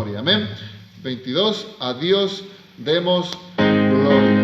gloria. Amén. 22, a Dios demos gloria.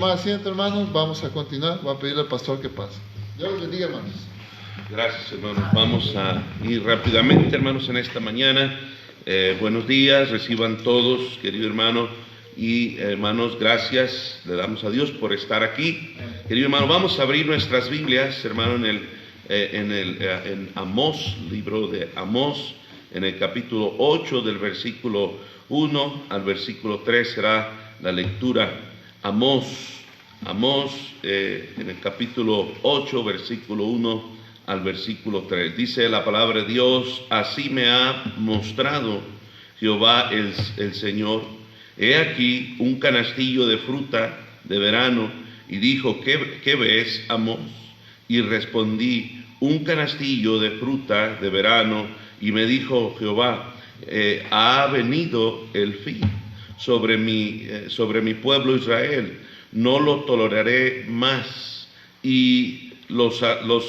Asiento, hermanos, vamos a continuar. Voy a pedirle al pastor que pase. Dios los bendiga, hermanos. Gracias, hermanos. Vamos a ir rápidamente, hermanos, en esta mañana. Buenos días, reciban todos, querido hermano y hermanos, gracias. Le damos a Dios por estar aquí. Querido hermano, vamos a abrir nuestras Biblias, hermano, en Amós, libro de Amós, en el capítulo 8, del versículo 1 al versículo 3 será la lectura. Amós, en el capítulo 8, versículo 1 al versículo 3. Dice la palabra de Dios: así me ha mostrado Jehová el Señor. He aquí un canastillo de fruta de verano. Y dijo: ¿Qué ves, Amós? Y respondí: un canastillo de fruta de verano. Y me dijo Jehová: ha venido el fin sobre mi pueblo Israel. No lo toleraré más. Y los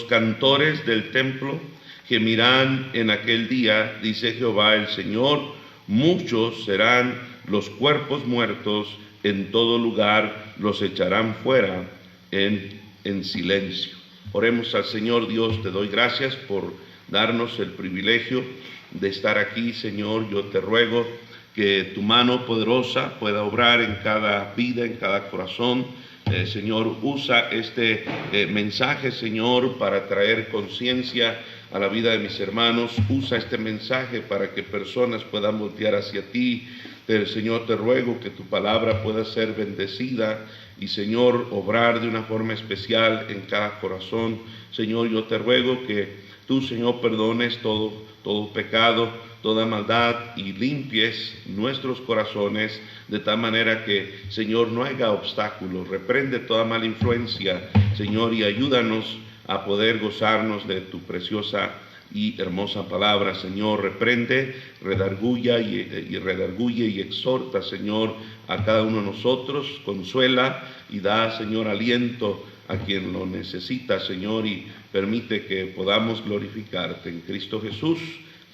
cantores del templo gemirán en aquel día, dice Jehová el Señor. Muchos serán los cuerpos muertos en todo lugar, los echarán fuera en silencio. Oremos al Señor. Dios, te doy gracias por darnos el privilegio de estar aquí, Señor. Yo te ruego que tu mano poderosa pueda obrar en cada vida, en cada corazón. Señor, usa este mensaje, Señor, para traer conciencia a la vida de mis hermanos. Usa este mensaje para que personas puedan voltear hacia ti. Señor, te ruego que tu palabra pueda ser bendecida y, Señor, obrar de una forma especial en cada corazón. Señor, yo te ruego que tú, Señor, perdones todo pecado, toda maldad y limpies nuestros corazones de tal manera que, Señor, no haya obstáculos. Reprende toda mala influencia, Señor, y ayúdanos a poder gozarnos de tu preciosa y hermosa palabra, Señor. Reprende, redarguye y exhorta, Señor, a cada uno de nosotros, consuela y da, Señor, aliento a quien lo necesita, Señor, y permite que podamos glorificarte en Cristo Jesús.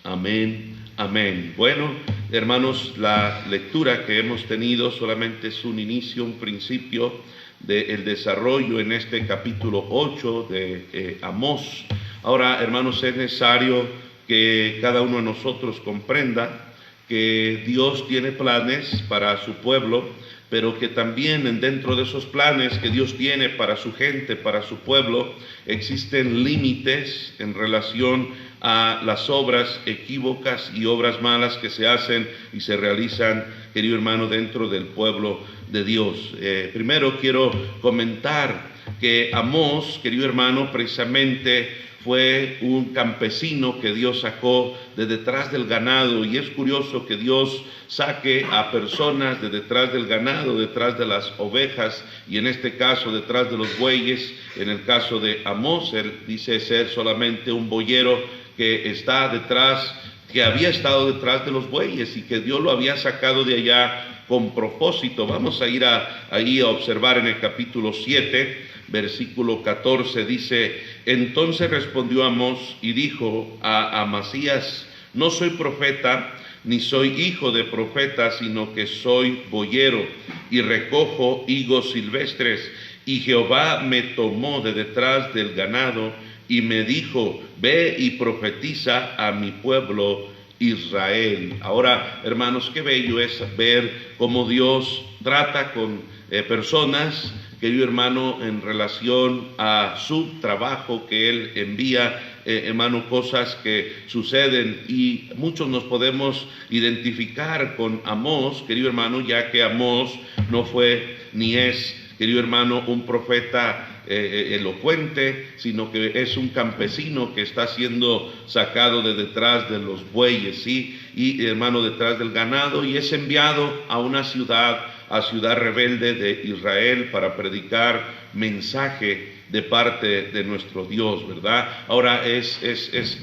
Amén, amén. Bueno, hermanos, la lectura que hemos tenido solamente es un inicio, un principio del desarrollo en este capítulo 8 de Amós. Ahora, hermanos, es necesario que cada uno de nosotros comprenda que Dios tiene planes para su pueblo, pero que también dentro de esos planes que Dios tiene para su gente, para su pueblo, existen límites en relación a las obras equívocas y obras malas que se hacen y se realizan, querido hermano, dentro del pueblo de Dios. Primero quiero comentar que Amós, querido hermano, precisamente fue un campesino que Dios sacó de detrás del ganado, y es curioso que Dios saque a personas de detrás del ganado, detrás de las ovejas, y en este caso detrás de los bueyes. En el caso de Amós, él dice ser solamente un boyero que está detrás, que había estado detrás de los bueyes y que Dios lo había sacado de allá con propósito. Vamos a ir ahí a observar en el capítulo 7, versículo 14, dice: entonces respondió Amós y dijo a Amasías: no soy profeta, ni soy hijo de profeta, sino que soy boyero y recojo higos silvestres. Y Jehová me tomó de detrás del ganado y me dijo: ve y profetiza a mi pueblo Israel. Ahora, hermanos, qué bello es ver cómo Dios trata con personas, querido hermano, en relación a su trabajo que Él envía, hermano, cosas que suceden, y muchos nos podemos identificar con Amós, querido hermano, ya que Amós no fue ni es, querido hermano, un profeta elocuente, sino que es un campesino que está siendo sacado de detrás de los bueyes, ¿sí? Y hermano, detrás del ganado, y es enviado a una ciudad rebelde de Israel para predicar mensaje de parte de nuestro Dios, ¿verdad? Ahora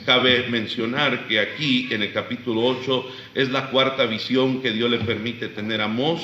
cabe mencionar que aquí en el capítulo 8 es la cuarta visión que Dios le permite tener a Amós.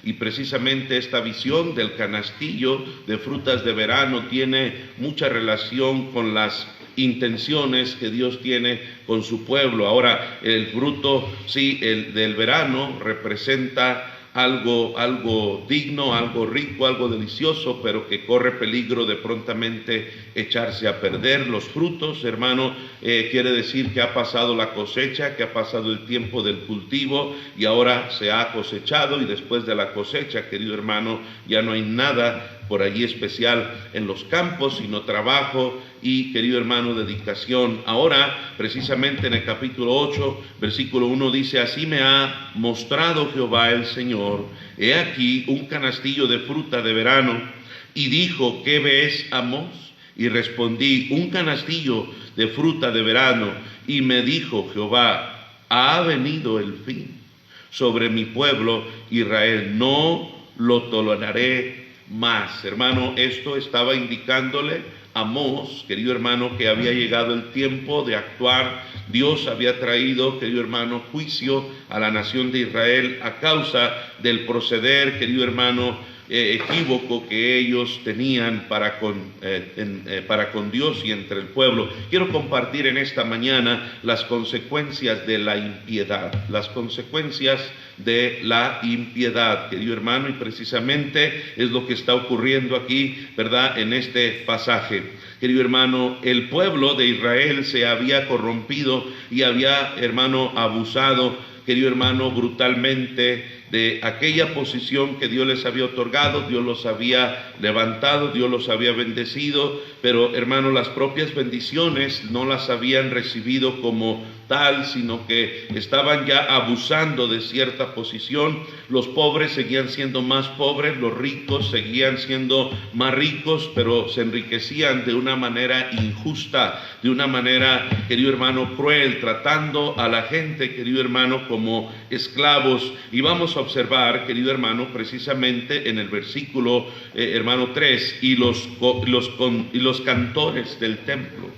Y precisamente esta visión del canastillo de frutas de verano tiene mucha relación con las intenciones que Dios tiene con su pueblo. Ahora, el fruto, sí, el del verano representa algo digno, algo rico, algo delicioso, pero que corre peligro de prontamente echarse a perder. Los frutos, hermano, quiere decir que ha pasado la cosecha, que ha pasado el tiempo del cultivo y ahora se ha cosechado, y después de la cosecha, querido hermano, ya no hay nada por allí especial en los campos, sino trabajo y, querido hermano, dedicación. Ahora, precisamente en el capítulo 8, versículo 1 dice: así me ha mostrado Jehová el Señor, he aquí un canastillo de fruta de verano. Y dijo: ¿qué ves, Amós? Y respondí: un canastillo de fruta de verano. Y me dijo Jehová: ha venido el fin sobre mi pueblo Israel, no lo toleraré más. Hermano, esto estaba indicándole Amós, querido hermano, que había llegado el tiempo de actuar. Dios había traído, querido hermano, juicio a la nación de Israel a causa del proceder, querido hermano, equívoco que ellos tenían para con Dios y entre el pueblo. Quiero compartir en esta mañana las consecuencias de la impiedad, las consecuencias de la impiedad, querido hermano, y precisamente es lo que está ocurriendo aquí, ¿verdad?, en este pasaje. Querido hermano, el pueblo de Israel se había corrompido y había, hermano, abusado, querido hermano, brutalmente de aquella posición que Dios les había otorgado. Dios los había levantado, Dios los había bendecido, pero hermano, las propias bendiciones no las habían recibido como tal, sino que estaban ya abusando de cierta posición. Los pobres seguían siendo más pobres, los ricos seguían siendo más ricos, pero se enriquecían de una manera injusta, de una manera, querido hermano, cruel, tratando a la gente, querido hermano, como esclavos. Y vamos a observar, querido hermano, precisamente en el versículo, hermano 3, y los cantores del templo,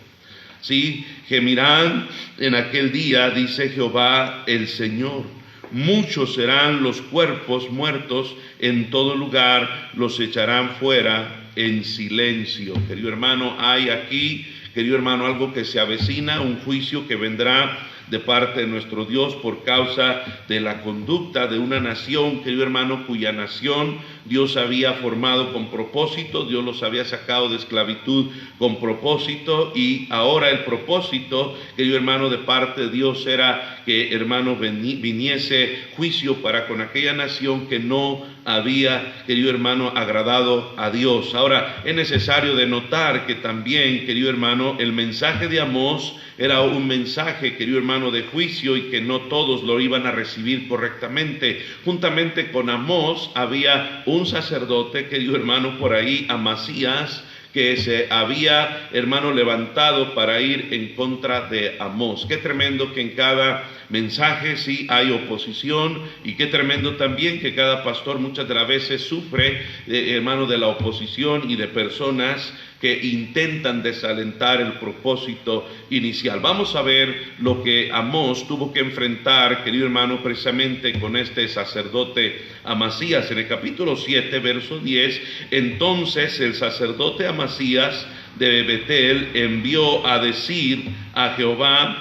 ¿sí? Gemirán en aquel día, dice Jehová el Señor. Muchos serán los cuerpos muertos en todo lugar, los echarán fuera en silencio. Querido hermano, hay aquí, querido hermano, algo que se avecina, un juicio que vendrá de parte de nuestro Dios por causa de la conducta de una nación, querido hermano, cuya nación Dios había formado con propósito, Dios los había sacado de esclavitud con propósito, y ahora el propósito, querido hermano, de parte de Dios era que, hermano, viniese juicio para con aquella nación que no había, querido hermano, agradado a Dios. Ahora, es necesario de notar que también, querido hermano, el mensaje de Amós era un mensaje, querido hermano, de juicio, y que no todos lo iban a recibir correctamente. Juntamente con Amós había un sacerdote, querido hermano, por ahí, Amasías, que se había, hermano, levantado para ir en contra de Amós. Qué tremendo que en cada mensaje sí hay oposición, y qué tremendo también que cada pastor muchas de las veces sufre, hermano, de la oposición y de personas que intentan desalentar el propósito inicial. Vamos a ver lo que Amós tuvo que enfrentar, querido hermano, precisamente con este sacerdote Amasías. En el capítulo 7, verso 10, entonces el sacerdote Amasías de Betel envió a decir a Jeroboam,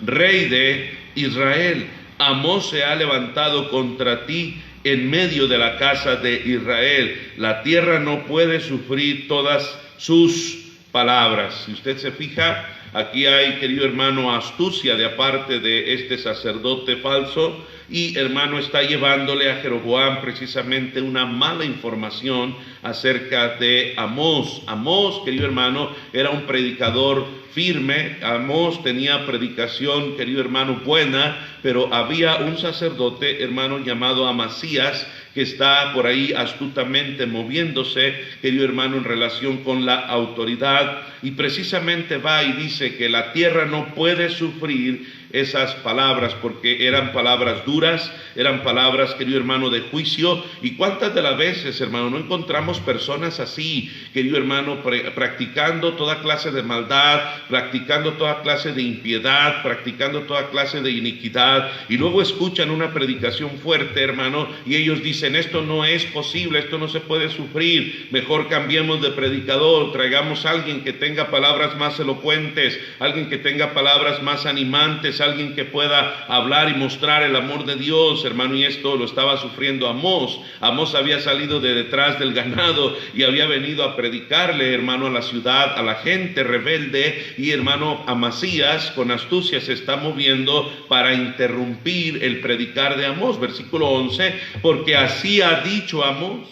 rey de Israel: Amós se ha levantado contra ti en medio de la casa de Israel. La tierra no puede sufrir todas sus palabras. Si usted se fija, aquí hay, querido hermano, astucia de parte de este sacerdote falso, y hermano, está llevándole a Jeroboam precisamente una mala información acerca de Amós. Amós, querido hermano, era un predicador firme. Amós tenía predicación, querido hermano, buena, pero había un sacerdote, hermano, llamado Amasías, que está por ahí astutamente moviéndose, querido hermano, en relación con la autoridad, y precisamente va y dice que la tierra no puede sufrir esas palabras, porque eran palabras duras, eran palabras, querido hermano, de juicio. Y cuántas de las veces, hermano, no encontramos personas así, querido hermano, practicando toda clase de maldad, practicando toda clase de impiedad, practicando toda clase de iniquidad, y luego escuchan una predicación fuerte, hermano, y ellos dicen: esto no es posible, esto no se puede sufrir, mejor cambiemos de predicador, traigamos a alguien que tenga palabras más elocuentes, alguien que tenga palabras más animantes, alguien que pueda hablar y mostrar el amor de Dios, hermano. Y esto lo estaba sufriendo Amós. Amós había salido de detrás del ganado y había venido a predicarle, hermano, a la ciudad, a la gente rebelde, y hermano, Amasías con astucia se está moviendo para interrumpir el predicar de Amós. Versículo 11, porque así ha dicho Amós: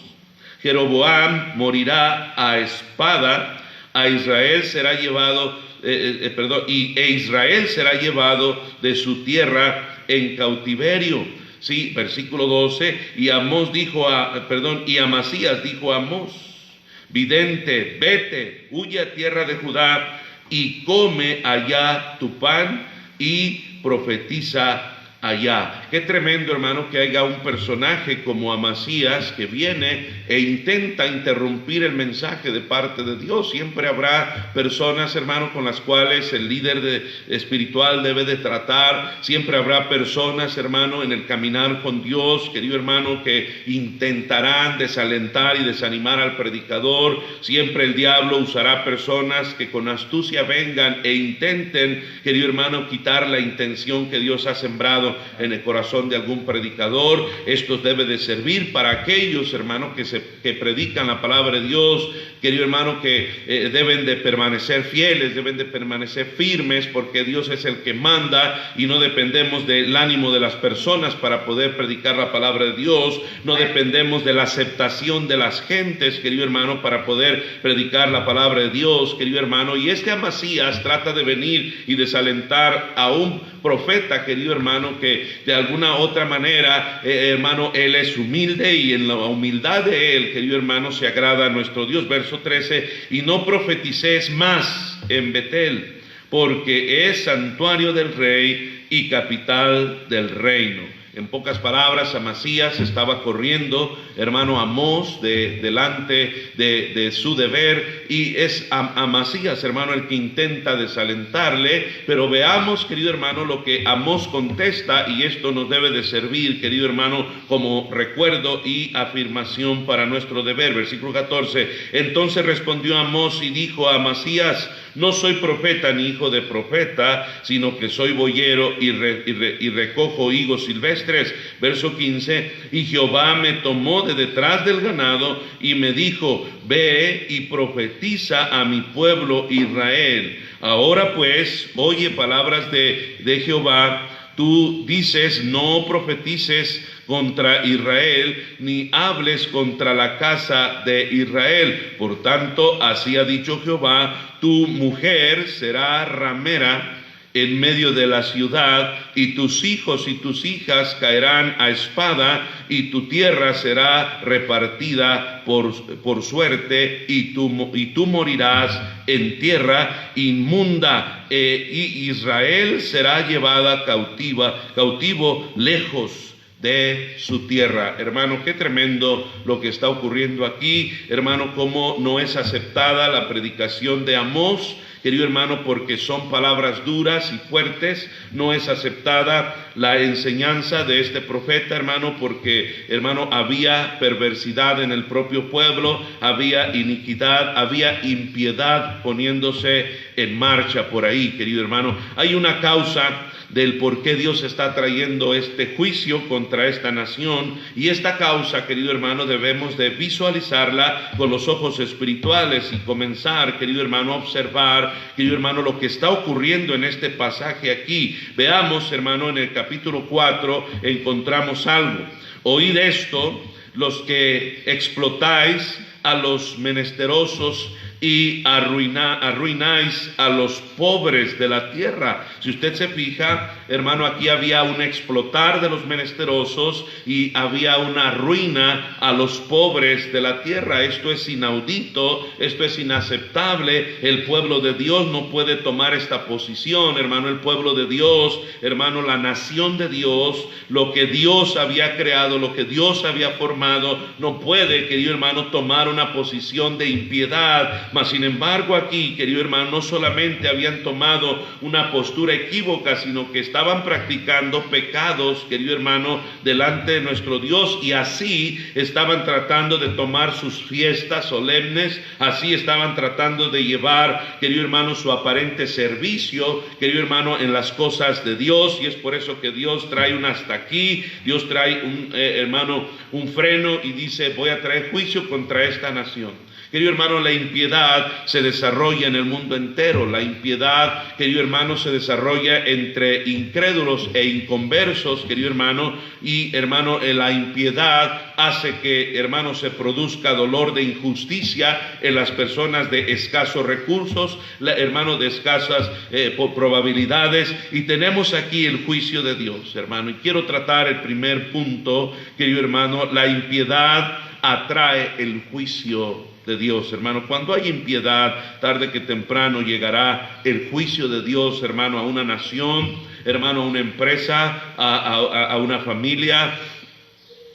Jeroboam morirá a espada, a Israel será llevado Israel será llevado de su tierra en cautiverio. Sí, versículo 12, y Amasías dijo a Amós: vidente, vete, huye a tierra de Judá y come allá tu pan y profetiza allá. Qué tremendo, hermano, que haya un personaje como Amasías que viene e intenta interrumpir el mensaje de parte de Dios. Siempre habrá personas, hermano, con las cuales el líder espiritual debe de tratar. Siempre habrá personas, hermano, en el caminar con Dios, querido hermano, que intentarán desalentar y desanimar al predicador. Siempre el diablo usará personas que con astucia vengan e intenten, querido hermano, quitar la intención que Dios ha sembrado sembrado en el corazón de algún predicador. Esto debe de servir para aquellos, hermano, que predican la palabra de Dios, querido hermano, que deben de permanecer fieles, deben de permanecer firmes, porque Dios es el que manda y no dependemos del ánimo de las personas para poder predicar la palabra de Dios. No dependemos de la aceptación de las gentes, querido hermano, para poder predicar la palabra de Dios, querido hermano. Y este Amasías trata de venir y desalentar a un profeta, querido hermano, que de alguna otra manera, hermano, él es humilde, y en la humildad de él, querido hermano, se agrada a nuestro Dios. Verso 13: y no profeticéis más en Betel, porque es santuario del rey y capital del reino. En pocas palabras, Amasías estaba corriendo, hermano, Amós delante de su deber, y es Amasías, hermano, el que intenta desalentarle. Pero veamos, querido hermano, lo que Amós contesta, y esto nos debe de servir, querido hermano, como recuerdo y afirmación para nuestro deber. Versículo 14: entonces respondió Amós y dijo a Amasías: no soy profeta ni hijo de profeta, sino que soy boyero y recojo higos silvestres. Verso 15: y Jehová me tomó de detrás del ganado y me dijo: ve y profetiza a mi pueblo Israel. Ahora pues, oye palabras de Jehová. Tú dices: no profetices contra Israel, ni hables contra la casa de Israel. Por tanto, así ha dicho Jehová: tu mujer será ramera en medio de la ciudad, y tus hijos y tus hijas caerán a espada, y tu tierra será repartida por suerte, y tú morirás en tierra inmunda, y Israel será llevada cautivo lejos de su tierra. Hermano, qué tremendo lo que está ocurriendo aquí, hermano, cómo no es aceptada la predicación de Amós, querido hermano, porque son palabras duras y fuertes. No es aceptada la enseñanza de este profeta, hermano, porque, hermano, había perversidad en el propio pueblo, había iniquidad, había impiedad poniéndose en marcha por ahí, querido hermano. Hay una causa del por qué Dios está trayendo este juicio contra esta nación, y esta causa, querido hermano, debemos de visualizarla con los ojos espirituales y comenzar, querido hermano, a observar, querido hermano, lo que está ocurriendo en este pasaje aquí. Veamos, hermano, en el capítulo 4 encontramos algo. Oíd esto, los que explotáis a los menesterosos y arruináis a los pobres de la tierra. Si usted se fija, hermano, aquí había un explotar de los menesterosos y había una ruina a los pobres de la tierra. Esto es inaudito, esto es inaceptable. El pueblo de Dios no puede tomar esta posición, hermano. El pueblo de Dios, hermano, la nación de Dios, lo que Dios había creado, lo que Dios había formado, no puede, querido hermano, tomar una posición de impiedad. Mas sin embargo aquí, querido hermano, no solamente habían tomado una postura equívoca, sino que estaban practicando pecados, querido hermano, delante de nuestro Dios, y así estaban tratando de tomar sus fiestas solemnes, así estaban tratando de llevar, querido hermano, su aparente servicio, querido hermano, en las cosas de Dios. Y es por eso que Dios trae un hasta aquí, Dios trae un freno, y dice: voy a traer juicio contra esta nación. Querido hermano, la impiedad se desarrolla en el mundo entero. La impiedad, querido hermano, se desarrolla entre incrédulos e inconversos, querido hermano. Y hermano, la impiedad hace que, hermano, se produzca dolor de injusticia en las personas de escasos recursos, hermano, de escasas probabilidades. Y tenemos aquí el juicio de Dios, hermano. Y quiero tratar el primer punto, querido hermano: la impiedad atrae el juicio de Dios, hermano. Cuando hay impiedad, tarde que temprano llegará el juicio de Dios, hermano, a una nación, hermano, a una empresa, a una familia.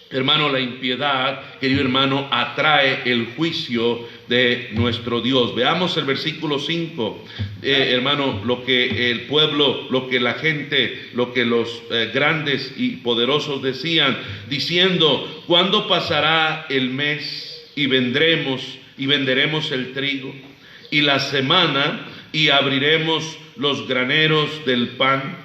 Hermano, la impiedad, querido hermano, atrae el juicio de nuestro Dios. Veamos el versículo 5, hermano, lo que el pueblo, lo que la gente, lo que los grandes y poderosos decían, diciendo: ¿cuándo pasará el mes y venderemos el trigo, y la semana, y abriremos los graneros del pan?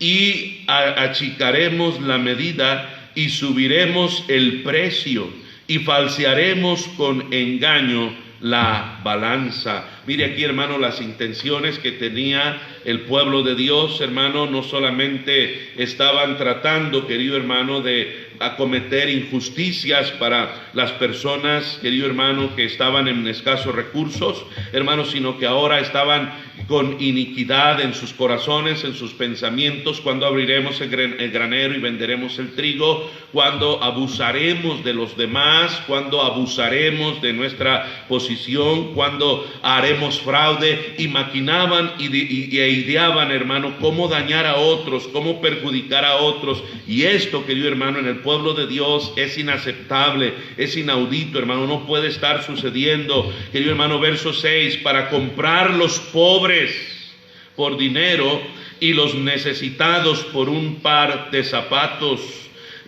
y achicaremos la medida y subiremos el precio y falsearemos con engaño la balanza. Mire aquí, hermano, las intenciones que tenía el pueblo de Dios, hermano. No solamente estaban tratando, querido hermano, de acometer injusticias para las personas, querido hermano, que estaban en escasos recursos, hermano, sino que ahora estaban con iniquidad en sus corazones, en sus pensamientos. Cuando abriremos el granero y venderemos el trigo, cuando abusaremos de los demás, cuando abusaremos de nuestra posición, cuando haremos fraude, y maquinaban e ideaban, hermano, cómo dañar a otros, cómo perjudicar a otros. Y esto, querido hermano, en el pueblo de Dios es inaceptable, es inaudito, hermano, no puede estar sucediendo. Querido hermano, verso 6, para comprar los pobres por dinero y los necesitados por un par de zapatos,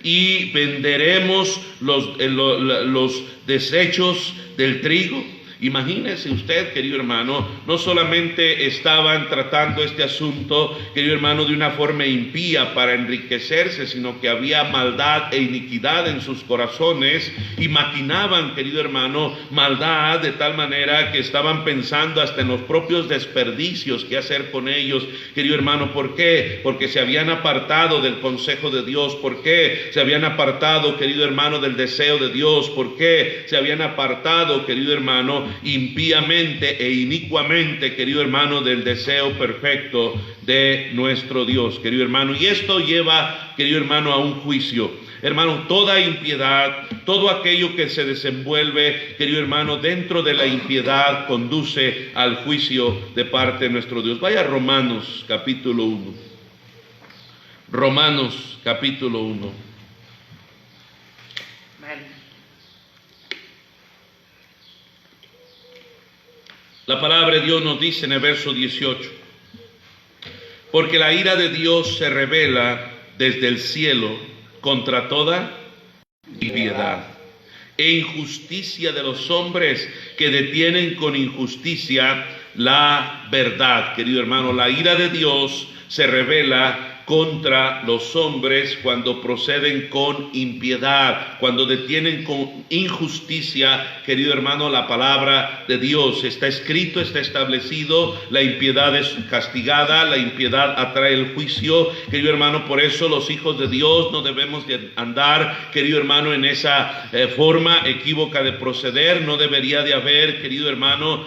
y venderemos los desechos del trigo. Imagínese usted, querido hermano, no solamente estaban tratando este asunto, querido hermano, de una forma impía para enriquecerse, sino que había maldad e iniquidad en sus corazones, y maquinaban, querido hermano, maldad de tal manera que estaban pensando hasta en los propios desperdicios que hacer con ellos, querido hermano. ¿Por qué? Porque se habían apartado del consejo de Dios. ¿Por qué? Se habían apartado, querido hermano, del deseo de Dios. ¿Por qué? Se habían apartado, querido hermano, impíamente e inicuamente, querido hermano, del deseo perfecto de nuestro Dios, querido hermano. Y esto lleva, querido hermano, a un juicio. Hermano, toda impiedad, todo aquello que se desenvuelve, querido hermano, dentro de la impiedad conduce al juicio de parte de nuestro Dios. Vaya a Romanos capítulo 1. Romanos capítulo 1. La palabra de Dios nos dice en el verso 18: porque la ira de Dios se revela desde el cielo contra toda impiedad e injusticia de los hombres que detienen con injusticia la verdad. Querido hermano, la ira de Dios se revela contra los hombres cuando proceden con impiedad, cuando detienen con injusticia, querido hermano, la palabra de Dios. Está escrito, está establecido, la impiedad es castigada, la impiedad atrae el juicio, querido hermano. Por eso los hijos de Dios no debemos de andar, querido hermano, en esa forma equívoca de proceder. No debería de haber, querido hermano,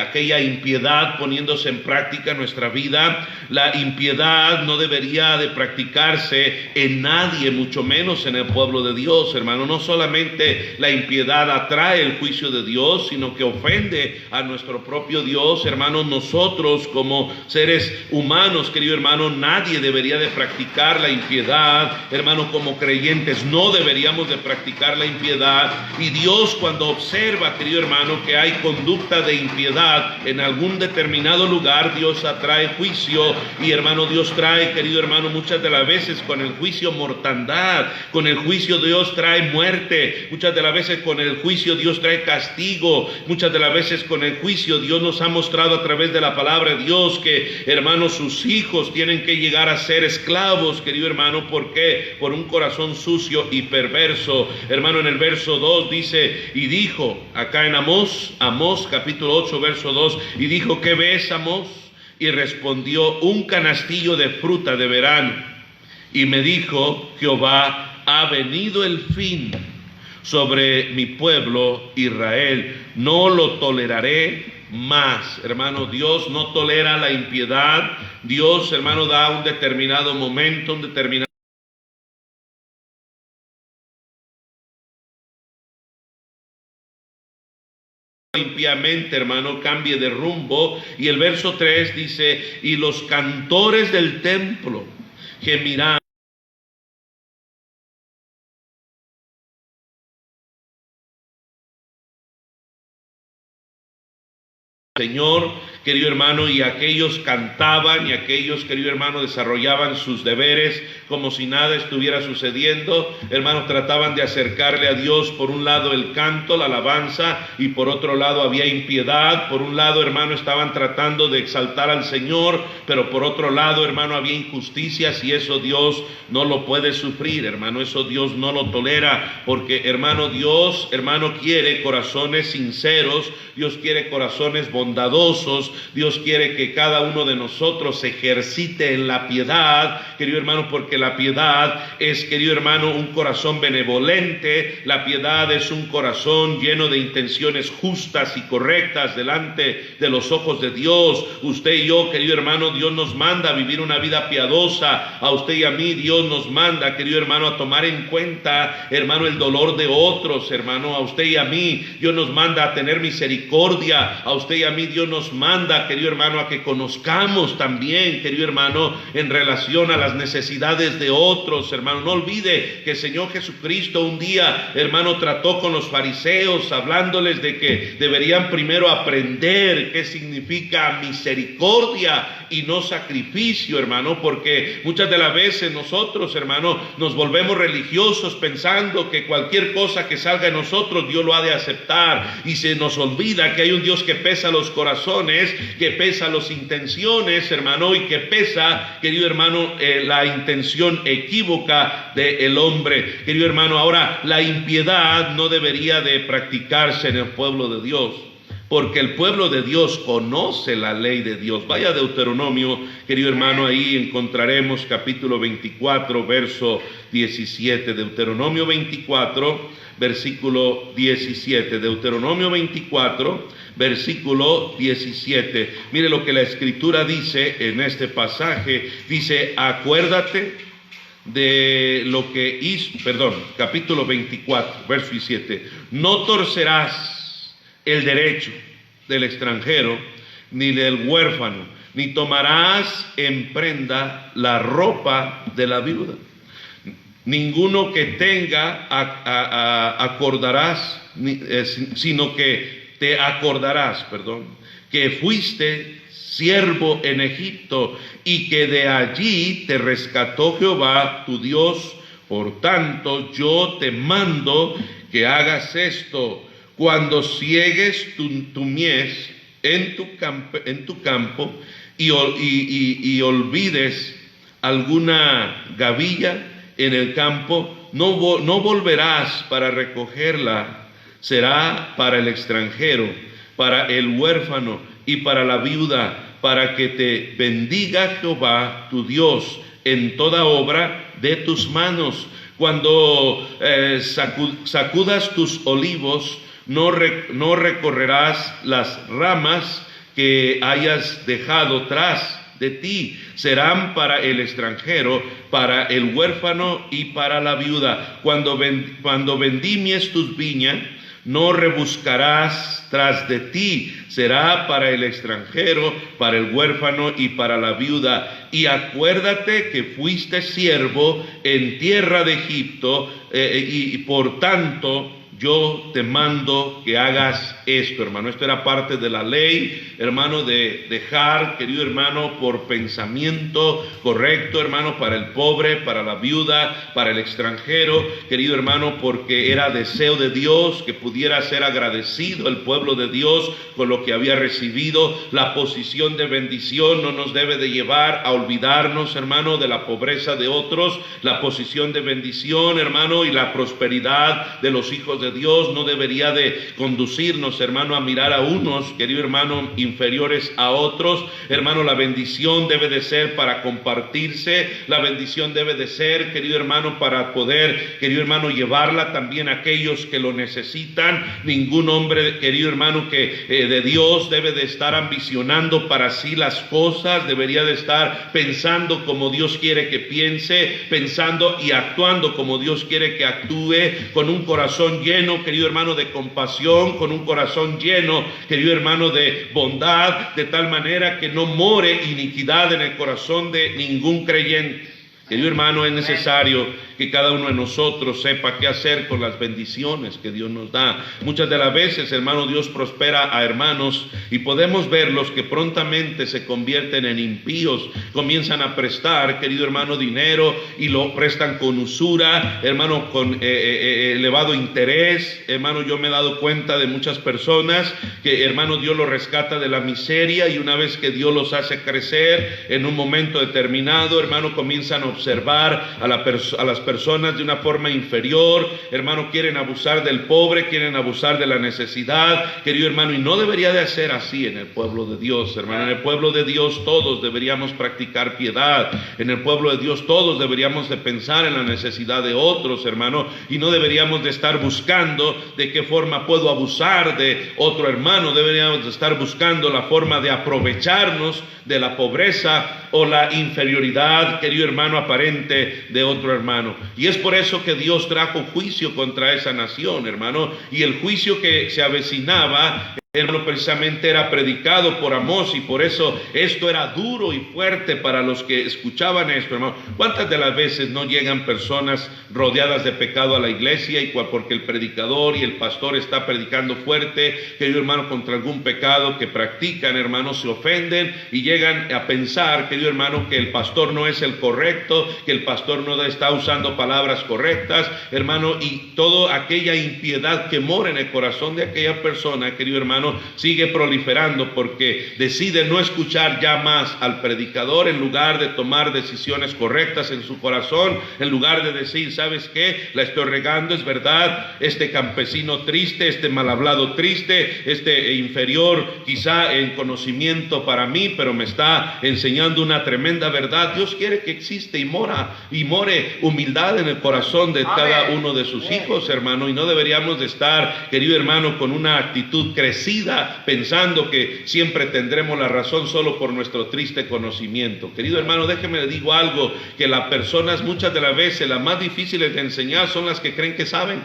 aquella impiedad poniéndose en práctica en nuestra vida. La impiedad no debería de practicarse en nadie, mucho menos en el pueblo de Dios, hermano. No solamente la impiedad atrae el juicio de Dios, sino que ofende a nuestro propio Dios, hermano. Nosotros como seres humanos, querido hermano, nadie debería de practicar la impiedad, hermano. Como creyentes no deberíamos de practicar la impiedad. Y Dios, cuando observa, querido hermano, que hay conducta de impiedad en algún determinado lugar, Dios atrae juicio. Y hermano, Dios trae, querido hermano, muchas de las veces con el juicio mortandad, con el juicio Dios trae muerte, muchas de las veces con el juicio Dios trae castigo, muchas de las veces con el juicio Dios nos ha mostrado a través de la palabra de Dios que, hermano, sus hijos tienen que llegar a ser esclavos, querido hermano. ¿Por qué? Por un corazón sucio y perverso. Hermano, en el verso 2 dice, y dijo, acá en Amós capítulo 8 verso 2, y dijo, ¿qué ves, Amós? Y respondió, un canastillo de fruta de verano. Y me dijo, Jehová, ha venido el fin sobre mi pueblo Israel, no lo toleraré más. Hermano, Dios no tolera la impiedad. Dios, hermano, da un determinado momento, un determinado limpiamente, hermano, cambie de rumbo. Y el verso 3 dice, y los cantores del templo gemirán, Señor, querido hermano, y aquellos cantaban y aquellos, querido hermano, desarrollaban sus deberes como si nada estuviera sucediendo. Hermanos, trataban de acercarle a Dios, por un lado el canto, la alabanza, y por otro lado había impiedad. Por un lado, hermano, estaban tratando de exaltar al Señor, pero por otro lado, hermano, había injusticias, y eso Dios no lo puede sufrir, hermano, eso Dios no lo tolera, porque, hermano, Dios, hermano, quiere corazones sinceros, Dios quiere corazones bondadosos, Dios quiere que cada uno de nosotros se ejercite en la piedad, querido hermano, porque la piedad es, querido hermano, un corazón benevolente. La piedad es un corazón lleno de intenciones justas y correctas delante de los ojos de Dios. Usted y yo, querido hermano, Dios nos manda a vivir una vida piadosa. A usted y a mí Dios nos manda, querido hermano, a tomar en cuenta, hermano, el dolor de otros, hermano. A usted y a mí Dios nos manda a tener misericordia. A usted y a mí Dios nos manda, querido hermano, a que conozcamos también, querido hermano, en relación a las necesidades de otros, hermano. No olvide que el Señor Jesucristo un día, hermano, trató con los fariseos, hablándoles de que deberían primero aprender qué significa misericordia y no sacrificio, hermano, porque muchas de las veces nosotros, hermano, nos volvemos religiosos pensando que cualquier cosa que salga de nosotros Dios lo ha de aceptar, y se nos olvida que hay un Dios que pesa los corazones, que pesa las intenciones, hermano, y que pesa, querido hermano, la intención equívoca del hombre, querido hermano. Ahora, la impiedad no debería de practicarse en el pueblo de Dios, porque el pueblo de Dios conoce la ley de Dios. Vaya a Deuteronomio, querido hermano, ahí encontraremos capítulo 24, verso 17. Deuteronomio 24, versículo 17. Deuteronomio 24, versículo 17. Mire lo que la Escritura dice en este pasaje. Dice: acuérdate de lo que hizo, capítulo 24, verso 17. No torcerás el derecho del extranjero, ni del huérfano, ni tomarás en prenda la ropa de la viuda. Ninguno que tenga acordarás, sino que te acordarás, que fuiste siervo en Egipto, y que de allí te rescató Jehová tu Dios. Por tanto, yo te mando que hagas esto: cuando ciegues tu mies en tu campo y olvides alguna gavilla en el campo, no volverás para recogerla. Será para el extranjero, para el huérfano y para la viuda, para que te bendiga Jehová tu Dios en toda obra de tus manos. Cuando sacudas tus olivos, no recorrerás las ramas que hayas dejado tras de ti. Serán para el extranjero, para el huérfano y para la viuda. Cuando vendimies tus viñas, no rebuscarás tras de ti. Será para el extranjero, para el huérfano y para la viuda. Y acuérdate que fuiste siervo en tierra de Egipto, y por tanto yo te mando que hagas esto, hermano. Esto era parte de la ley, hermano, de dejar, querido hermano, por pensamiento correcto, hermano, para el pobre, para la viuda, para el extranjero, querido hermano, porque era deseo de Dios que pudiera ser agradecido el pueblo de Dios con lo que había recibido. La posición de bendición no nos debe de llevar a olvidarnos, hermano, de la pobreza de otros. La posición de bendición, hermano, y la prosperidad de los hijos de Dios no debería de conducirnos, hermano, a mirar a unos, querido hermano, inferiores a otros. Hermano, la bendición debe de ser para compartirse. La bendición debe de ser, querido hermano, para poder, querido hermano, llevarla también a aquellos que lo necesitan. Ningún hombre, querido hermano, que de Dios debe de estar ambicionando para sí las cosas. Debería de estar pensando como Dios quiere que piense, pensando y actuando como Dios quiere que actúe, con un corazón lleno, querido hermano, de compasión, con un corazón lleno, querido hermano, de bondad, de tal manera que no more iniquidad en el corazón de ningún creyente. Querido hermano, es necesario que cada uno de nosotros sepa qué hacer con las bendiciones que Dios nos da. Muchas de las veces, hermano, Dios prospera a hermanos y podemos verlos que prontamente se convierten en impíos, comienzan a prestar, querido hermano, dinero y lo prestan con usura, hermano, con elevado interés. Hermano, yo me he dado cuenta de muchas personas que, hermano, Dios los rescata de la miseria y una vez que Dios los hace crecer, en un momento determinado, hermano, comienzan a observar a las personas de una forma inferior, hermano, quieren abusar del pobre, quieren abusar de la necesidad, querido hermano, y no debería de ser así en el pueblo de Dios, hermano. En el pueblo de Dios todos deberíamos practicar piedad, en el pueblo de Dios todos deberíamos de pensar en la necesidad de otros, hermano, y no deberíamos de estar buscando de qué forma puedo abusar de otro hermano, deberíamos de estar buscando la forma de aprovecharnos de la pobreza o la inferioridad, querido hermano, aparente de otro hermano. Y es por eso que Dios trajo juicio contra esa nación, hermano, y el juicio que se avecinaba, hermano, precisamente era predicado por Amós, y por eso esto era duro y fuerte para los que escuchaban esto, hermano. ¿Cuántas de las veces no llegan personas rodeadas de pecado a la iglesia y porque el predicador y el pastor está predicando fuerte, querido hermano, contra algún pecado que practican, hermano, se ofenden y llegan a pensar, querido hermano, que el pastor no es el correcto, que el pastor no está usando palabras correctas, hermano, y toda aquella impiedad que mora en el corazón de aquella persona, querido hermano, sigue proliferando porque decide no escuchar ya más al predicador en lugar de tomar decisiones correctas en su corazón, en lugar de decir, ¿sabes qué? La estoy regando, es verdad, este campesino triste, este mal hablado triste, este inferior quizá en conocimiento para mí, pero me está enseñando una tremenda verdad. Dios quiere que existe y more humildad en el corazón de cada uno de sus hijos, hermano, y no deberíamos de estar, querido hermano, con una actitud crecida, pensando que siempre tendremos la razón solo por nuestro triste conocimiento. Querido hermano, déjeme le digo algo, que las personas muchas de las veces las más difíciles de enseñar son las que creen que saben.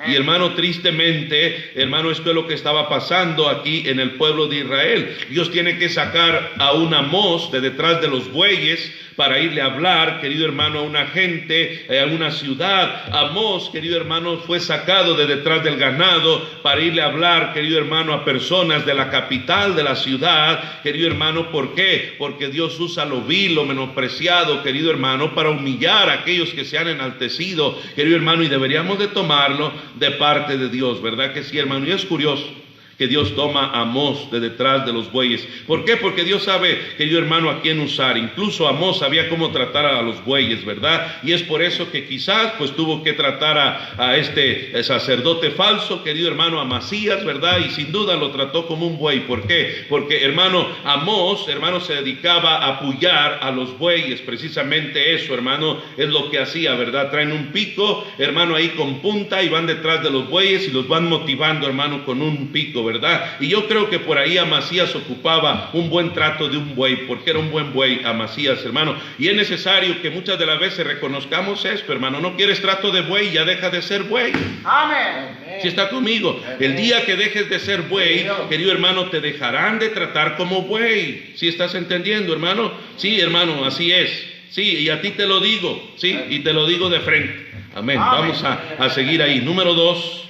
Y hermano, tristemente, hermano, esto es lo que estaba pasando aquí en el pueblo de Israel. Dios tiene que sacar a un Amós de detrás de los bueyes para irle a hablar, querido hermano, a una gente, a una ciudad. Amós, querido hermano, fue sacado de detrás del ganado para irle a hablar, querido hermano, a personas de la capital de la ciudad, querido hermano. ¿Por qué? Porque Dios usa lo vil, lo menospreciado, querido hermano, para humillar a aquellos que se han enaltecido, querido hermano, y deberíamos de tomarlo de parte de Dios, ¿verdad que sí, hermano? Y es curioso que Dios toma a Amós de detrás de los bueyes. ¿Por qué? Porque Dios sabe, querido hermano, a quién usar. Incluso Amós sabía cómo tratar a los bueyes, ¿verdad? Y es por eso que quizás pues tuvo que tratar a este sacerdote falso, querido hermano, Amasías, ¿verdad? Y sin duda lo trató como un buey. ¿Por qué? Porque, hermano, Amós, hermano, se dedicaba a apoyar a los bueyes. Precisamente eso, hermano, es lo que hacía, ¿verdad? Traen un pico, hermano, ahí con punta y van detrás de los bueyes y los van motivando, hermano, con un pico, ¿verdad? Y yo creo que por ahí Amasías ocupaba un buen trato de un buey, porque era un buen buey Amasías, hermano. Y es necesario que muchas de las veces reconozcamos esto, hermano. No quieres trato de buey, ya deja de ser buey. Amén. Si está conmigo, el día que dejes de ser buey, querido hermano, te dejarán de tratar como buey. ¿Sí estás entendiendo, hermano? Sí, hermano, así es. Sí, y a ti te lo digo, sí, y te lo digo de frente. Amén. Vamos a seguir ahí. Número dos.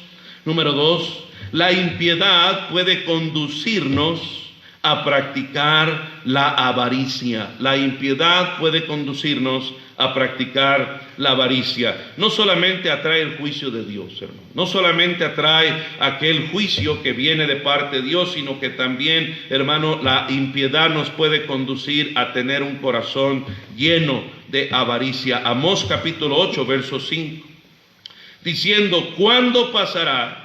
La impiedad puede conducirnos a practicar la avaricia. La impiedad puede conducirnos a practicar la avaricia. No solamente atrae el juicio de Dios, hermano. No solamente atrae aquel juicio que viene de parte de Dios, sino que también, hermano, la impiedad nos puede conducir a tener un corazón lleno de avaricia. Amós capítulo 8, verso 5. Diciendo, ¿cuándo pasará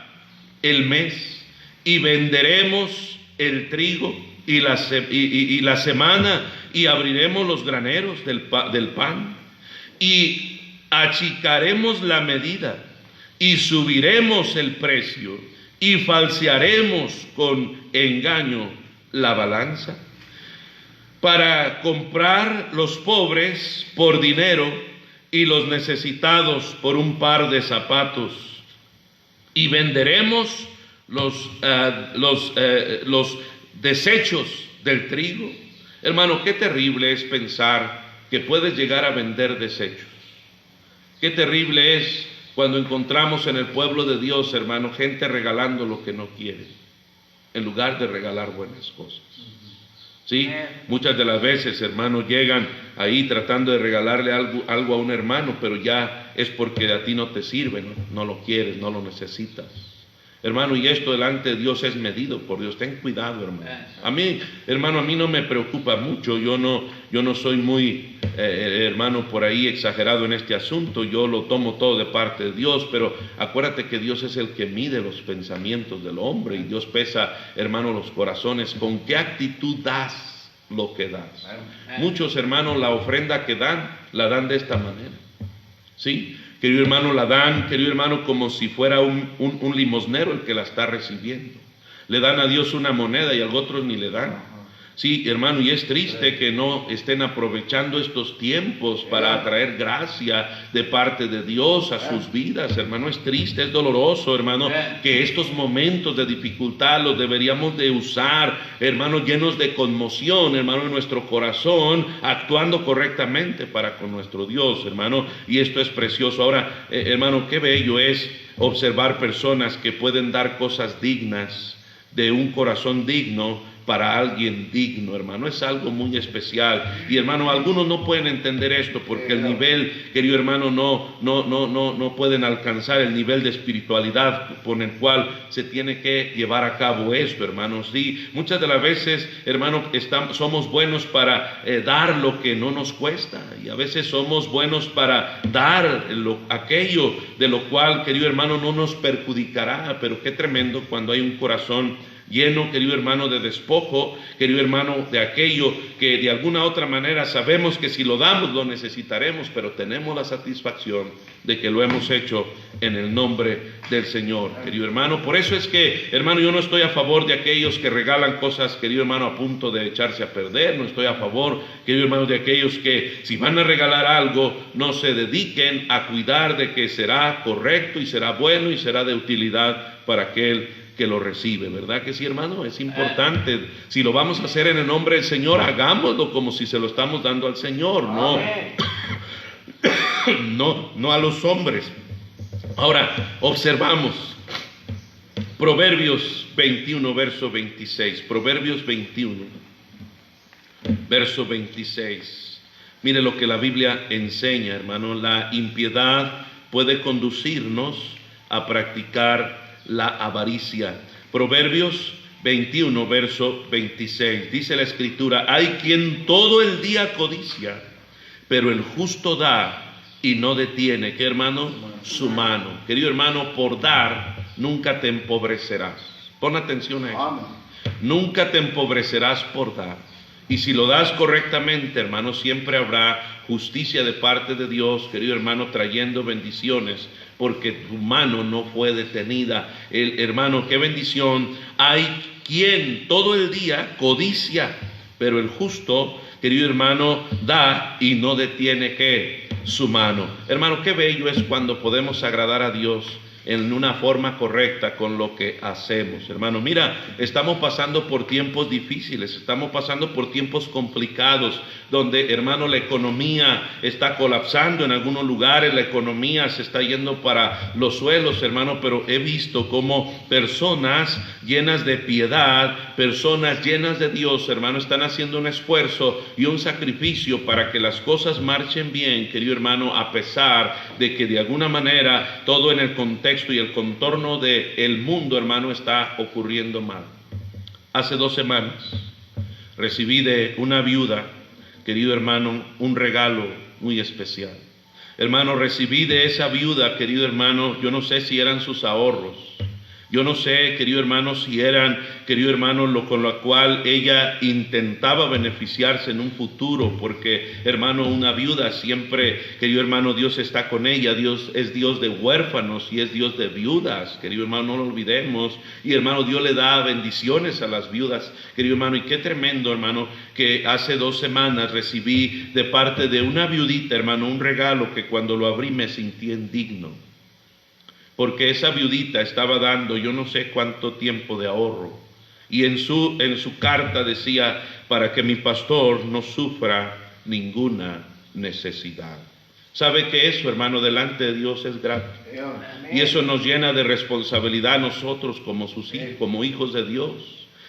el mes y venderemos el trigo y la semana y abriremos los graneros del pan y achicaremos la medida y subiremos el precio y falsearemos con engaño la balanza para comprar los pobres por dinero y los necesitados por un par de zapatos? Y venderemos los desechos del trigo. Hermano, qué terrible es pensar que puedes llegar a vender desechos. Qué terrible es cuando encontramos en el pueblo de Dios, hermano, gente regalando lo que no quiere, en lugar de regalar buenas cosas. ¿Sí? Muchas de las veces, hermanos, llegan ahí tratando de regalarle algo a un hermano, pero ya es porque a ti no te sirve, no lo quieres, no lo necesitas. Hermano, y esto delante de Dios es medido por Dios. Ten cuidado, hermano. A mí, hermano, a mí no me preocupa mucho. Yo no soy muy, hermano, por ahí exagerado en este asunto. Yo lo tomo todo de parte de Dios, pero acuérdate que Dios es el que mide los pensamientos del hombre y Dios pesa, hermano, los corazones. ¿Con qué actitud das lo que das? Muchos, hermanos, la ofrenda que dan, la dan de esta manera. ¿Sí? Querido hermano, la dan, querido hermano, como si fuera un limosnero el que la está recibiendo. Le dan a Dios una moneda y a otros ni le dan. Sí, hermano, y es triste que no estén aprovechando estos tiempos para atraer gracia de parte de Dios a sus vidas, hermano. Es triste, es doloroso, hermano, que estos momentos de dificultad los deberíamos de usar, hermano, llenos de conmoción, hermano, en nuestro corazón, actuando correctamente para con nuestro Dios, hermano. Y esto es precioso. Ahora, hermano, qué bello es observar personas que pueden dar cosas dignas, de un corazón digno, para alguien digno, hermano. Es algo muy especial. Y hermano, algunos no pueden entender esto porque el nivel, querido hermano, no pueden alcanzar el nivel de espiritualidad con el cual se tiene que llevar a cabo esto, hermano. Sí, muchas de las veces, hermano, somos buenos para dar lo que no nos cuesta, y a veces somos buenos para dar aquello de lo cual, querido hermano, no nos perjudicará. Pero qué tremendo cuando hay un corazón lleno, querido hermano, de despojo, querido hermano, de aquello que de alguna otra manera sabemos que si lo damos lo necesitaremos, pero tenemos la satisfacción de que lo hemos hecho en el nombre del Señor, querido hermano. Por eso es que, hermano, yo no estoy a favor de aquellos que regalan cosas, querido hermano, a punto de echarse a perder. No estoy a favor, querido hermano, de aquellos que si van a regalar algo, no se dediquen a cuidar de que será correcto y será bueno y será de utilidad para aquel que lo recibe, ¿verdad que sí, hermano? Es importante. Si lo vamos a hacer en el nombre del Señor, hagámoslo como si se lo estamos dando al Señor, no a los hombres. Ahora, observamos Proverbios 21, verso 26. Proverbios 21, verso 26. Mire lo que la Biblia enseña, hermano. La impiedad puede conducirnos a practicar la avaricia. Proverbios 21, verso 26. Dice la Escritura: hay quien todo el día codicia, pero el justo da y no detiene, ¿qué, hermano? Su mano. Querido hermano, por dar nunca te empobrecerás. Pon atención a esto. Nunca te empobrecerás por dar. Y si lo das correctamente, hermano, siempre habrá justicia de parte de Dios, querido hermano, trayendo bendiciones, porque tu mano no fue detenida. Hermano, qué bendición. Hay quien todo el día codicia, pero el justo, querido hermano, da y no detiene, ¿qué? Su mano. Hermano, qué bello es cuando podemos agradar a Dios en una forma correcta con lo que hacemos. Hermano, mira, estamos pasando por tiempos difíciles, estamos pasando por tiempos complicados, donde, hermano, la economía está colapsando en algunos lugares, la economía se está yendo para los suelos, hermano, pero he visto cómo personas llenas de piedad, personas llenas de Dios, hermano, están haciendo un esfuerzo y un sacrificio para que las cosas marchen bien, querido hermano, a pesar de que de alguna manera todo en el contexto y el contorno del mundo, hermano, está ocurriendo mal. Hace 2 semanas recibí de una viuda, querido hermano, un regalo muy especial. Hermano, recibí de esa viuda, querido hermano, yo no sé si eran sus ahorros, yo no sé, querido hermano, si eran, querido hermano, con lo cual ella intentaba beneficiarse en un futuro, porque, hermano, una viuda siempre, querido hermano, Dios está con ella. Dios es Dios de huérfanos y es Dios de viudas, querido hermano, no lo olvidemos. Y, hermano, Dios le da bendiciones a las viudas, querido hermano. Y qué tremendo, hermano, que hace 2 semanas recibí de parte de una viudita, hermano, un regalo que cuando lo abrí me sentí indigno. Porque esa viudita estaba dando yo no sé cuánto tiempo de ahorro. Y en su carta decía: para que mi pastor no sufra ninguna necesidad. ¿Sabe que eso, hermano, delante de Dios es grato? Y eso nos llena de responsabilidad a nosotros como sus hijos, como hijos de Dios,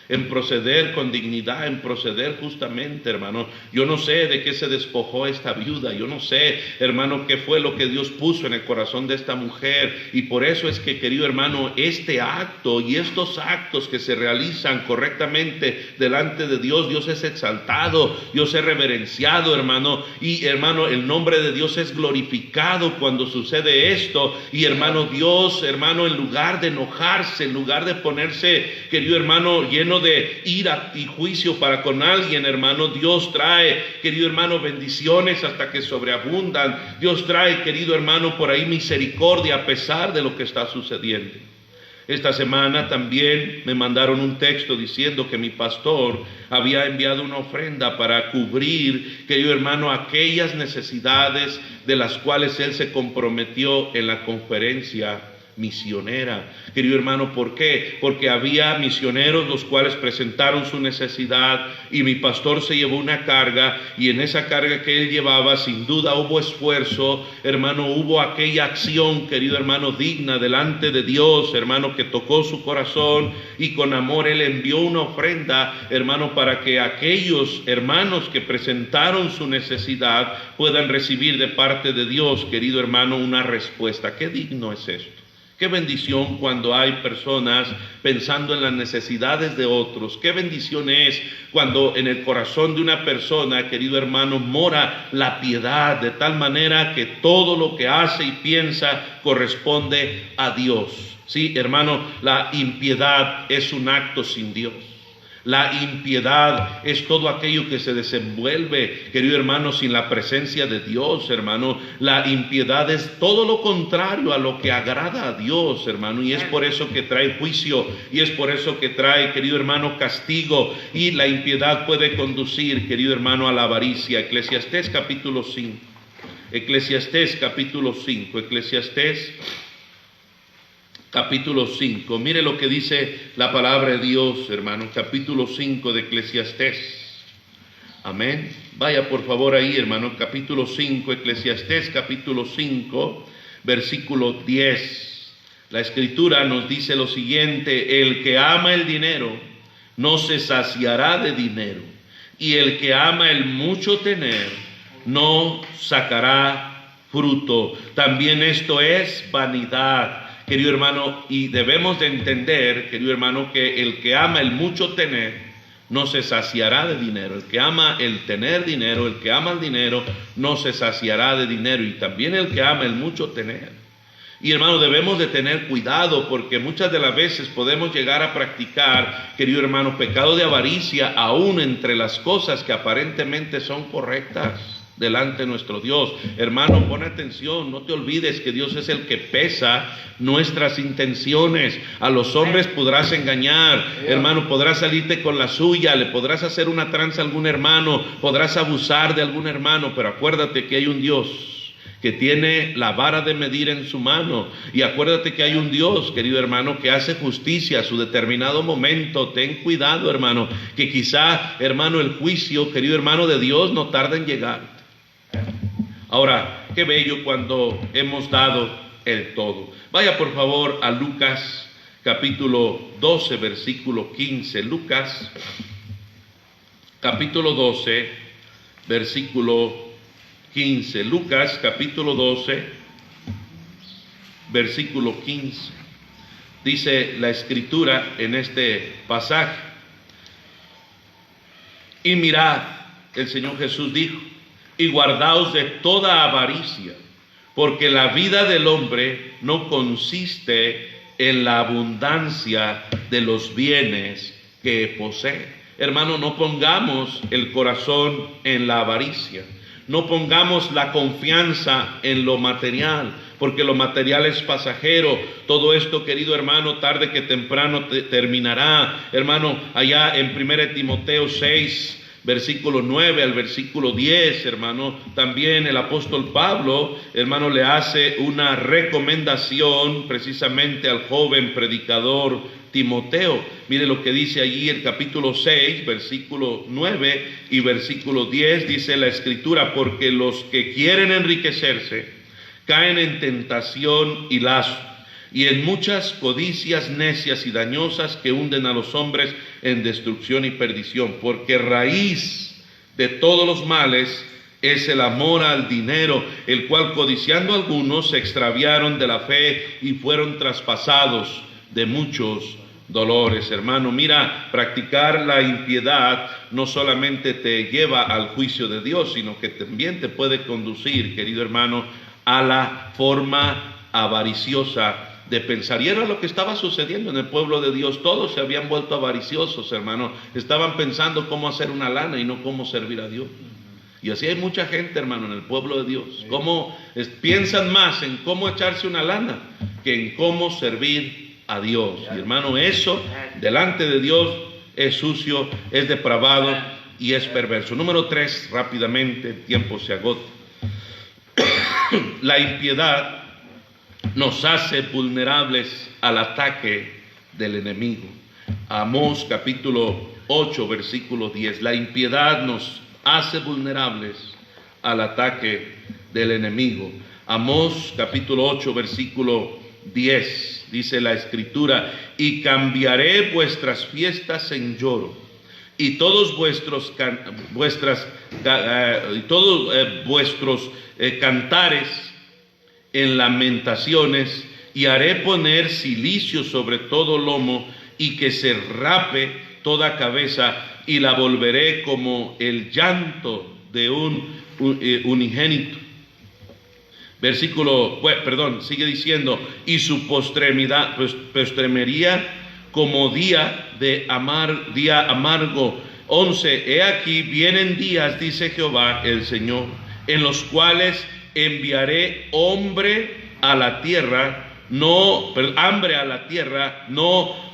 en proceder con dignidad, en proceder justamente, hermano. Yo no sé de qué se despojó esta viuda, yo no sé, hermano, qué fue lo que Dios puso en el corazón de esta mujer, y por eso es que, querido hermano, este acto y estos actos que se realizan correctamente delante de Dios, Dios es exaltado, Dios es reverenciado, hermano, y hermano, el nombre de Dios es glorificado cuando sucede esto. Y hermano, Dios, hermano, en lugar de enojarse, en lugar de ponerse, querido hermano, lleno de ira y juicio para con alguien, hermano, Dios trae, querido hermano, bendiciones hasta que sobreabundan. Dios trae, querido hermano, por ahí misericordia a pesar de lo que está sucediendo. Esta semana también me mandaron un texto diciendo que mi pastor había enviado una ofrenda para cubrir, querido hermano, aquellas necesidades de las cuales él se comprometió en la conferencia misionera. Querido hermano, ¿por qué? Porque había misioneros los cuales presentaron su necesidad y mi pastor se llevó una carga, y en esa carga que él llevaba sin duda hubo esfuerzo, hermano, hubo aquella acción, querido hermano, digna delante de Dios, hermano, que tocó su corazón, y con amor él envió una ofrenda, hermano, para que aquellos hermanos que presentaron su necesidad puedan recibir de parte de Dios, querido hermano, una respuesta. ¿Qué digno es esto? Qué bendición cuando hay personas pensando en las necesidades de otros. Qué bendición es cuando en el corazón de una persona, querido hermano, mora la piedad, de tal manera que todo lo que hace y piensa corresponde a Dios. Sí, hermano, la impiedad es un acto sin Dios. La impiedad es todo aquello que se desenvuelve, querido hermano, sin la presencia de Dios, hermano. La impiedad es todo lo contrario a lo que agrada a Dios, hermano, y es por eso que trae juicio, y es por eso que trae, querido hermano, castigo. Y la impiedad puede conducir, querido hermano, a la avaricia. Eclesiastés capítulo 5. Eclesiastés capítulo 5. Eclesiastés capítulo 5, mire lo que dice la palabra de Dios, hermano, capítulo 5 de Eclesiastés. Amén. Vaya por favor ahí, hermano, capítulo 5, Eclesiastés capítulo 5, versículo 10. La escritura nos dice lo siguiente: el que ama el dinero no se saciará de dinero, y el que ama el mucho tener no sacará fruto. También esto es vanidad, querido hermano, y debemos de entender, querido hermano, que el que ama el mucho tener no se saciará de dinero. El que ama el tener dinero, el que ama el dinero, no se saciará de dinero, y también el que ama el mucho tener. Y hermano, debemos de tener cuidado, porque muchas de las veces podemos llegar a practicar, querido hermano, pecado de avaricia, aún entre las cosas que aparentemente son correctas delante de nuestro Dios. Hermano, pon atención, no te olvides que Dios es el que pesa nuestras intenciones. A los hombres podrás engañar, hermano, podrás salirte con la suya, le podrás hacer una tranza a algún hermano, podrás abusar de algún hermano, pero acuérdate que hay un Dios que tiene la vara de medir en su mano, y acuérdate que hay un Dios, querido hermano, que hace justicia a su determinado momento. Ten cuidado, hermano, que quizá, hermano, el juicio, querido hermano, de Dios no tarda en llegar. Ahora, qué bello cuando hemos dado el todo. Vaya por favor a Lucas capítulo 12, versículo 15. Lucas capítulo 12, versículo 15. Lucas capítulo 12, versículo 15. Dice la escritura en este pasaje: y mirad, el Señor Jesús dijo, y guardaos de toda avaricia, porque la vida del hombre no consiste en la abundancia de los bienes que posee. Hermano, no pongamos el corazón en la avaricia, no pongamos la confianza en lo material, porque lo material es pasajero. Todo esto, querido hermano, tarde que temprano terminará. Hermano, allá en 1 Timoteo 6, versículo 9 al versículo 10, hermano, también el apóstol Pablo, hermano, le hace una recomendación precisamente al joven predicador Timoteo. Mire lo que dice allí el capítulo 6, versículo 9 y versículo 10, dice la escritura: porque los que quieren enriquecerse caen en tentación y lazo, y en muchas codicias necias y dañosas que hunden a los hombres en destrucción y perdición, porque raíz de todos los males es el amor al dinero, el cual codiciando algunos se extraviaron de la fe y fueron traspasados de muchos dolores. Hermano, mira, practicar la impiedad no solamente te lleva al juicio de Dios, sino que también te puede conducir, querido hermano, a la forma avariciosa de pensar. Y era lo que estaba sucediendo en el pueblo de Dios. Todos se habían vuelto avariciosos, hermano. Estaban pensando cómo hacer una lana y no cómo servir a Dios. Y así hay mucha gente, hermano, en el pueblo de Dios. Piensan más en cómo echarse una lana que en cómo servir a Dios. Y hermano, eso delante de Dios es sucio, es depravado y es perverso. Número 3, rápidamente, el tiempo se agota. La impiedad nos hace vulnerables al ataque del enemigo. Amós capítulo 8, versículo 10. La impiedad nos hace vulnerables al ataque del enemigo. Amós capítulo 8, versículo 10. Dice la escritura: y cambiaré vuestras fiestas en lloro, y todos vuestros cantares en lamentaciones, y haré poner cilicio sobre todo lomo, y que se rape toda cabeza, y la volveré como el llanto de un unigénito. Sigue diciendo: y su postremería como día amargo. 11. He aquí vienen días, dice Jehová el Señor, en los cuales enviaré hambre a la tierra, no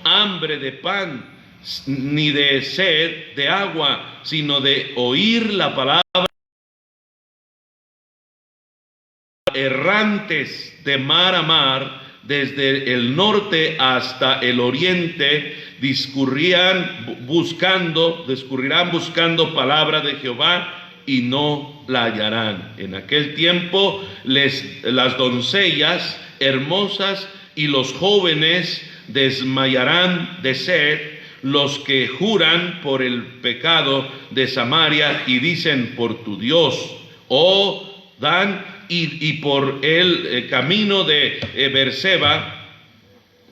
hambre de pan, ni de sed de agua, sino de oír la palabra. Errantes de mar a mar, desde el norte hasta el oriente, discurrirán buscando palabra de Jehová, y no la hallarán. En aquel tiempo las doncellas hermosas y los jóvenes desmayarán de sed, los que juran por el pecado de Samaria y dicen: por tu Dios, oh Dan, y por el camino de Beerseba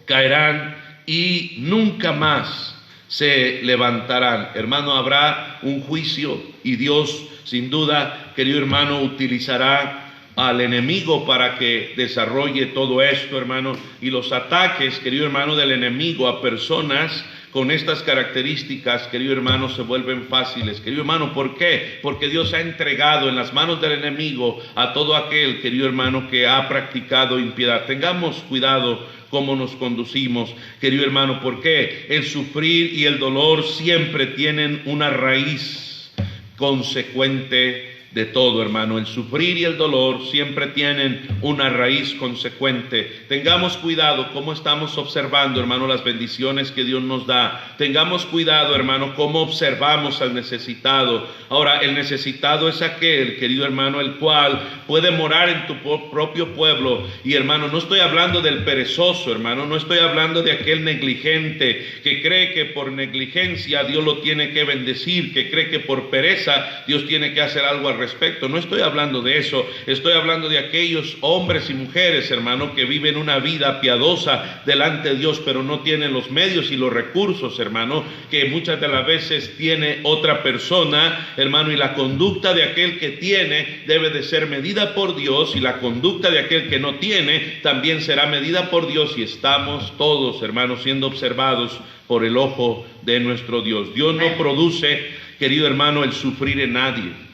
caerán y nunca más se levantarán. Hermano, habrá un juicio, y Dios, sin duda, querido hermano, utilizará al enemigo para que desarrolle todo esto, hermano. Y los ataques, querido hermano, del enemigo a personas con estas características, querido hermano, se vuelven fáciles. Querido hermano, ¿por qué? Porque Dios ha entregado en las manos del enemigo a todo aquel, querido hermano, que ha practicado impiedad. Tengamos cuidado cómo nos conducimos, querido hermano, porque el sufrir y el dolor siempre tienen una raíz consecuente de todo, hermano. El sufrir y el dolor siempre tienen una raíz consecuente. Tengamos cuidado cómo estamos observando, hermano, las bendiciones que Dios nos da. Tengamos cuidado, hermano, cómo observamos al necesitado. Ahora, el necesitado es aquel, querido hermano, el cual puede morar en tu propio pueblo. Y hermano, no estoy hablando del perezoso, hermano, no estoy hablando de aquel negligente que cree que por negligencia Dios lo tiene que bendecir, que cree que por pereza Dios tiene que hacer algo al respecto. No estoy hablando de eso. Estoy hablando de aquellos hombres y mujeres, hermano, que viven una vida piadosa delante de Dios, pero no tienen los medios y los recursos, hermano, que muchas de las veces tiene otra persona, hermano, y la conducta de aquel que tiene debe de ser medida por Dios, y la conducta de aquel que no tiene también será medida por Dios, y estamos todos, hermanos, siendo observados por el ojo de nuestro Dios. Dios no produce, querido hermano, el sufrir en nadie.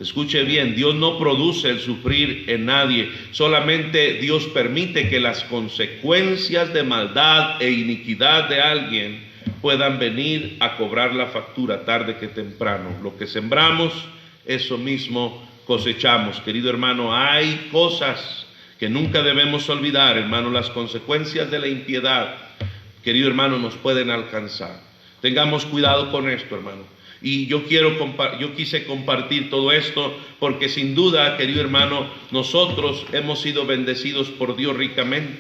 Escuche bien, Dios no produce el sufrir en nadie, solamente Dios permite que las consecuencias de maldad e iniquidad de alguien puedan venir a cobrar la factura tarde que temprano. Lo que sembramos, eso mismo cosechamos. Querido hermano, hay cosas que nunca debemos olvidar, hermano. Las consecuencias de la impiedad, querido hermano, nos pueden alcanzar. Tengamos cuidado con esto, hermano. Y yo quise compartir todo esto porque sin duda, querido hermano, nosotros hemos sido bendecidos por Dios ricamente.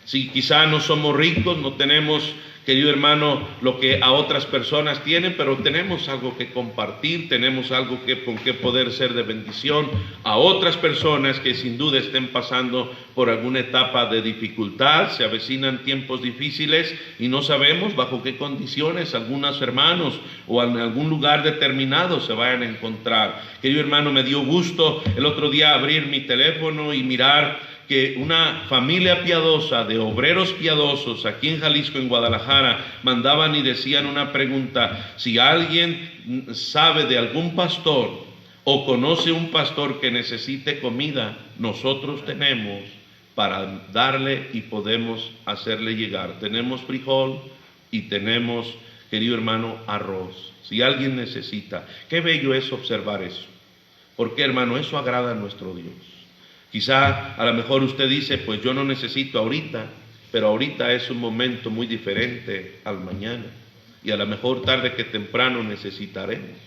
Si quizá no somos ricos, no tenemos, querido hermano, lo que a otras personas tienen, pero tenemos algo que compartir, tenemos algo con que poder ser de bendición a otras personas que sin duda estén pasando por alguna etapa de dificultad. Se avecinan tiempos difíciles y no sabemos bajo qué condiciones algunos hermanos o en algún lugar determinado se vayan a encontrar. Querido hermano, me dio gusto el otro día abrir mi teléfono y mirar que una familia piadosa de obreros piadosos aquí en Jalisco, en Guadalajara, mandaban y decían una pregunta: si alguien sabe de algún pastor o conoce un pastor que necesite comida, nosotros tenemos para darle y podemos hacerle llegar. Tenemos frijol y tenemos, querido hermano, arroz. Si alguien necesita, qué bello es observar eso. Porque, hermano, eso agrada a nuestro Dios. Quizá a lo mejor usted dice, pues yo no necesito ahorita, pero ahorita es un momento muy diferente al mañana. Y a lo mejor tarde que temprano necesitaremos.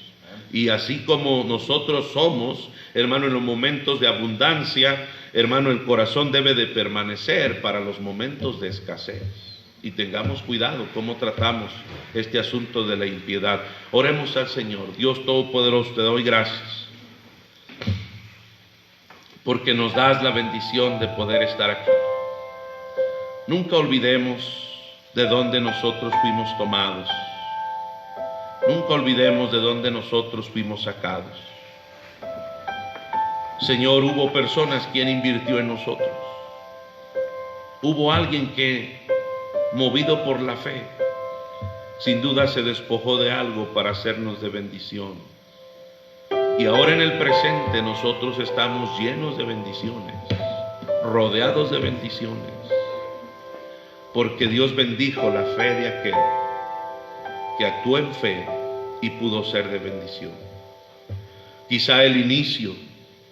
Y así como nosotros somos, hermano, en los momentos de abundancia, hermano, el corazón debe de permanecer para los momentos de escasez. Y tengamos cuidado cómo tratamos este asunto de la impiedad. Oremos al Señor. Dios Todopoderoso, te doy gracias porque nos das la bendición de poder estar aquí. Nunca olvidemos de dónde nosotros fuimos tomados. Nunca olvidemos de dónde nosotros fuimos sacados. Señor, hubo personas quien invirtió en nosotros. Hubo alguien que, movido por la fe, sin duda se despojó de algo para hacernos de bendición. Y ahora en el presente nosotros estamos llenos de bendiciones, rodeados de bendiciones, porque Dios bendijo la fe de aquel que actuó en fe y pudo ser de bendición. Quizá el inicio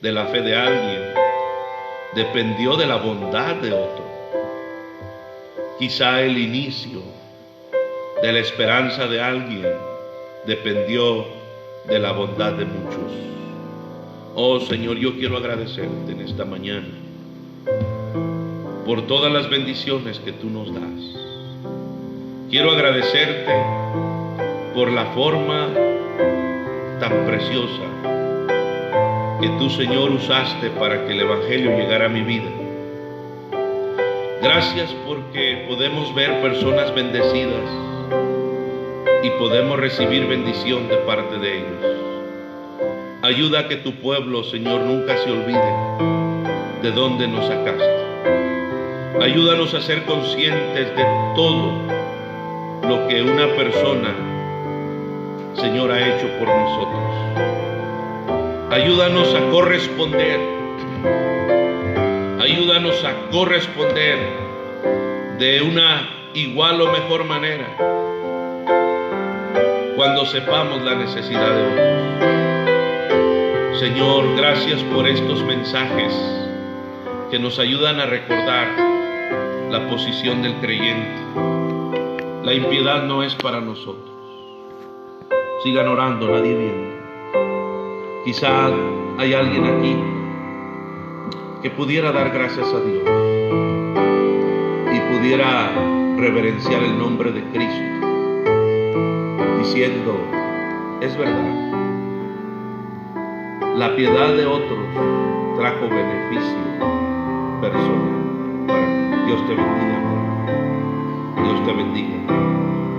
de la fe de alguien dependió de la bondad de otro. Quizá el inicio de la esperanza de alguien dependió de la bondad de muchos. Oh Señor, yo quiero agradecerte en esta mañana por todas las bendiciones que tú nos das. Quiero agradecerte por la forma tan preciosa que tú, Señor, usaste para que el Evangelio llegara a mi vida. Gracias porque podemos ver personas bendecidas y podemos recibir bendición de parte de ellos. Ayuda a que tu pueblo, Señor, nunca se olvide de dónde nos sacaste. Ayúdanos a ser conscientes de todo lo que una persona, Señor, ha hecho por nosotros. Ayúdanos a corresponder. Ayúdanos a corresponder de una igual o mejor manera cuando sepamos la necesidad de otros. Señor, gracias por estos mensajes que nos ayudan a recordar la posición del creyente. La impiedad no es para nosotros. Sigan orando, nadie viene. Quizá hay alguien aquí que pudiera dar gracias a Dios y pudiera reverenciar el nombre de Cristo, diciendo, es verdad, la piedad de otros trajo beneficio personal para mí. Dios te bendiga, hermano. Dios te bendiga.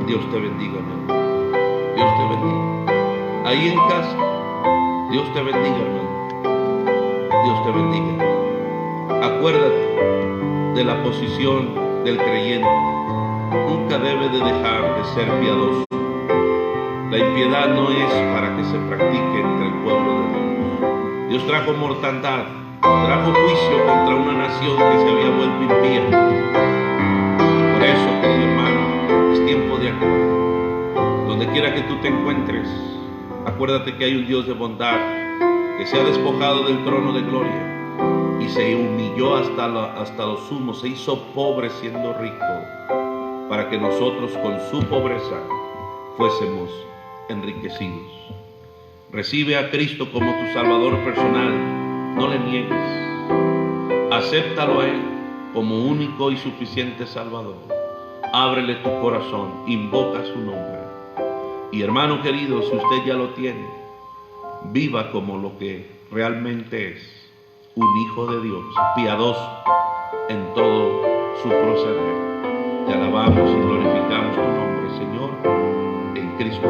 Dios te bendiga, hermano. Dios te bendiga. Ahí en casa, Dios te bendiga, hermano. Dios te bendiga. Acuérdate de la posición del creyente. Nunca debe de dejar de ser piadoso. La impiedad no es para que se practique entre el pueblo de Dios. Dios trajo mortandad, trajo juicio contra una nación que se había vuelto impía. Y por eso, querido hermano, es tiempo de actuar. que tú te encuentres, acuérdate que hay un Dios de bondad que se ha despojado del trono de gloria y se humilló hasta lo sumo, se hizo pobre siendo rico, para que nosotros con su pobreza fuésemos enriquecidos. Recibe a Cristo como tu Salvador personal, no le niegues, acéptalo a Él como único y suficiente Salvador. Ábrele tu corazón, invoca su nombre. Y hermano querido, si usted ya lo tiene, viva como lo que realmente es, un hijo de Dios, piadoso en todo su proceder. Te alabamos y glorificamos tu nombre, Señor, en Cristo.